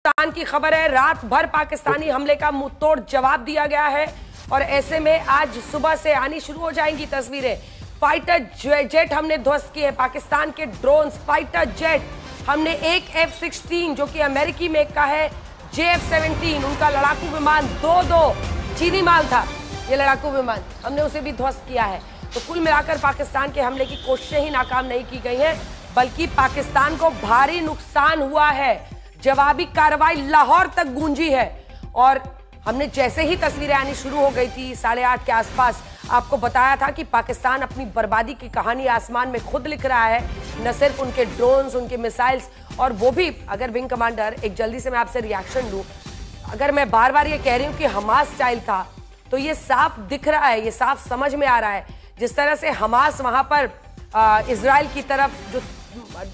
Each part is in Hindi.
पाकिस्तान की खबर है। रात भर पाकिस्तानी हमले का मुंहतोड़ जवाब दिया गया है और ऐसे में आज सुबह से आनी शुरू हो जाएंगी तस्वीरें। फाइटर जेट हमने ध्वस्त किए, पाकिस्तान के ड्रोन्स, फाइटर जेट। हमने एक F-16 जो कि अमेरिकी मेक का है, JF-17 उनका लड़ाकू विमान, दो चीनी माल था ये लड़ाकू विमान, हमने उसे भी ध्वस्त किया है। तो कुल मिलाकर पाकिस्तान के हमले की कोशिशें ही नाकाम नहीं की गई हैं, बल्कि पाकिस्तान को भारी नुकसान हुआ है। जवाबी कार्रवाई लाहौर तक गूंजी है और हमने जैसे ही तस्वीरें आनी शुरू हो गई थी 8:30 के आसपास, आपको बताया था कि पाकिस्तान अपनी बर्बादी की कहानी आसमान में खुद लिख रहा है। न सिर्फ उनके ड्रोन्स, उनके मिसाइल्स, और वो भी अगर विंग कमांडर, एक जल्दी से मैं आपसे रिएक्शन लूं, अगर मैं बार बार ये कह रही हूं कि हमास स्टाइल था, तो ये साफ दिख रहा है, ये साफ समझ में आ रहा है। जिस तरह से हमास वहां पर इजराइल की तरफ जो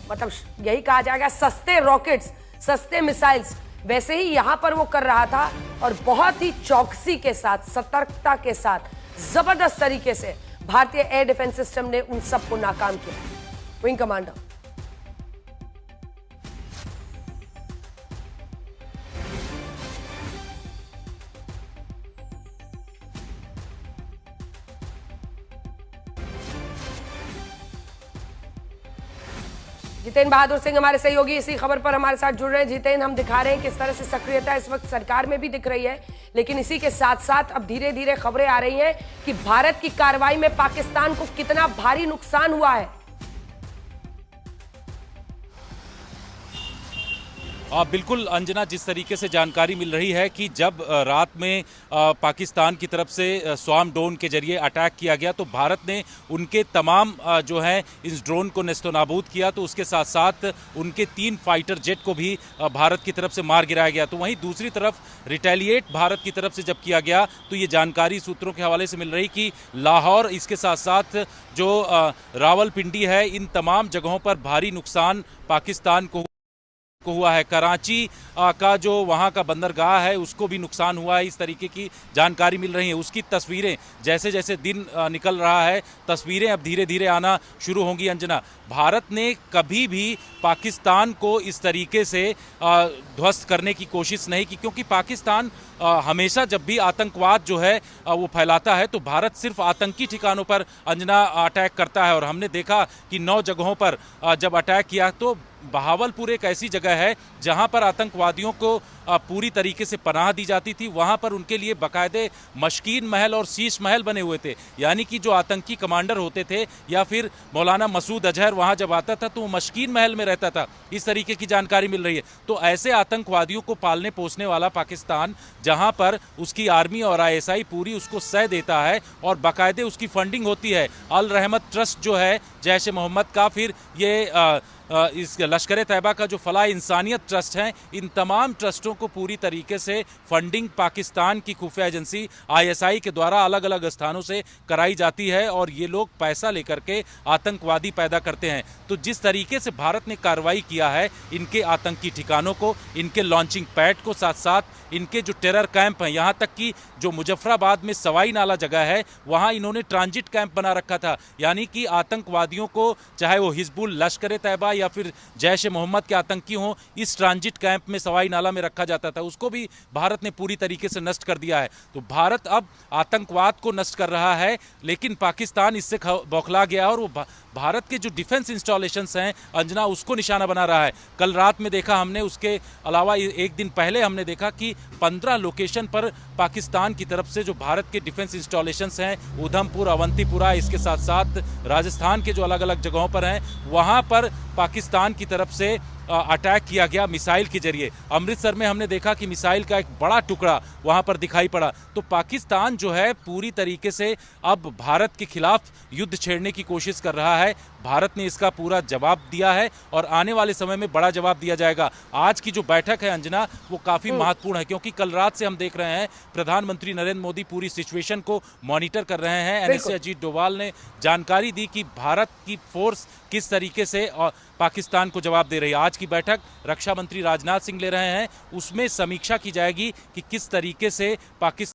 मतलब यही कहा जाएगा सस्ते रॉकेट्स, सस्ते मिसाइल्स, वैसे ही यहां पर वो कर रहा था और बहुत ही चौकसी के साथ, सतर्कता के साथ, जबरदस्त तरीके से भारतीय एयर डिफेंस सिस्टम ने उन सबको नाकाम किया। विंग कमांडर जितेंद्र बहादुर सिंह हमारे सहयोगी इसी खबर पर हमारे साथ जुड़ रहे हैं। जितेंद्र, हम दिखा रहे हैं किस तरह से सक्रियता इस वक्त सरकार में भी दिख रही है, लेकिन इसी के साथ साथ अब धीरे धीरे खबरें आ रही हैं कि भारत की कार्रवाई में पाकिस्तान को कितना भारी नुकसान हुआ है। बिल्कुल अंजना, जिस तरीके से जानकारी मिल रही है कि जब रात में पाकिस्तान की तरफ से स्वार्म ड्रोन के जरिए अटैक किया गया तो भारत ने उनके तमाम जो है इस ड्रोन को नेस्तनाबूद किया, तो उसके साथ साथ उनके 3 फाइटर जेट को भी भारत की तरफ से मार गिराया गया। तो वहीं दूसरी तरफ रिटेलिएट भारत की तरफ से जब किया गया तो ये जानकारी सूत्रों के हवाले से मिल रही कि लाहौर, इसके साथ साथ जो रावलपिंडी है, इन तमाम जगहों पर भारी नुकसान पाकिस्तान को हुआ है। कराची का जो वहाँ का बंदरगाह है उसको भी नुकसान हुआ है, इस तरीके की जानकारी मिल रही है। उसकी तस्वीरें जैसे जैसे दिन निकल रहा है, तस्वीरें अब धीरे धीरे आना शुरू होंगी। अंजना, भारत ने कभी भी पाकिस्तान को इस तरीके से ध्वस्त करने की कोशिश नहीं की, क्योंकि पाकिस्तान हमेशा जब भी आतंकवाद जो है वो फैलाता है तो भारत सिर्फ आतंकी ठिकानों पर अंजना अटैक करता है। और हमने देखा कि 9 जगहों पर जब अटैक किया तो बहावलपुर एक ऐसी जगह है जहां पर आतंकवादियों को पूरी तरीके से पनाह दी जाती थी। वहां पर उनके लिए बाकायदे मशकीन महल और शीश महल बने हुए थे, यानी कि जो आतंकी कमांडर होते थे या फिर मौलाना मसूद अजहर वहां जब आता था तो वो मशकीन महल में रहता था, इस तरीके की जानकारी मिल रही है। तो ऐसे आतंकवादियों को पालने पोसने वाला पाकिस्तान, जहां पर उसकी आर्मी और ISI पूरी उसको सह देता है और बाकायदे उसकी फंडिंग होती है। अल रहमत ट्रस्ट जो है जैश ए मोहम्मद का, फिर ये इस लश्कर तैयबा का जो फलाह इंसानियत ट्रस्ट है, इन तमाम ट्रस्टों को पूरी तरीके से फंडिंग पाकिस्तान की खुफिया एजेंसी ISI के द्वारा अलग अलग स्थानों से कराई जाती है और ये लोग पैसा लेकर के आतंकवादी पैदा करते हैं। तो जिस तरीके से भारत ने कार्रवाई किया है इनके आतंकी ठिकानों को, इनके लॉन्चिंग पैड को, साथ साथ इनके जो टेरर कैंप हैं, यहाँ तक कि जो मुजफ्फराबाद में सवाई नाला जगह है वहाँ इन्होंने ट्रांजिट कैंप बना रखा था, यानी कि आतंकवादियों को, चाहे वो हिजबुल, लश्कर तैयबा या फिर जैश ए मोहम्मद के आतंकी हों, इस ट्रांजिट कैंप में सवाई नाला में रखा जाता था। उसको भी भारत ने पूरी तरीके से नष्ट कर दिया है। तो भारत अब आतंकवाद को नष्ट कर रहा है, लेकिन पाकिस्तान इससे बौखला गया और वो भारत के जो डिफेंस इंस्टॉलेशंस हैं अंजना, उसको निशाना बना रहा है। कल रात में देखा हमने, उसके अलावा एक दिन पहले हमने देखा कि 15 लोकेशन पर पाकिस्तान की तरफ से जो भारत के डिफेंस इंस्टॉलेशंस हैं, उधमपुर, अवंतीपुरा, इसके साथ साथ राजस्थान के जो अलग अलग जगहों पर हैं, वहाँ पर पाकिस्तान की तरफ से अटैक किया गया मिसाइल के जरिए। अमृतसर में हमने देखा कि मिसाइल का एक बड़ा टुकड़ा वहां पर दिखाई पड़ा। तो पाकिस्तान जो है पूरी तरीके से अब भारत के खिलाफ युद्ध छेड़ने की कोशिश कर रहा है। भारत ने इसका पूरा जवाब दिया है और आने वाले समय में बड़ा जवाब दिया जाएगा। आज की जो बैठक है अंजना, वो काफी महत्वपूर्ण है, क्योंकि कल रात से हम देख रहे हैं प्रधानमंत्री नरेंद्र मोदी पूरी सिचुएशन को मॉनिटर कर रहे हैं। NSA अजीत डोभाल ने जानकारी दी कि भारत की फोर्स किस तरीके से पाकिस्तान को जवाब दे रही है। आज की बैठक रक्षा मंत्री राजनाथ सिंह ले रहे हैं, उसमें समीक्षा की जाएगी कि किस तरीके से पाकिस्तान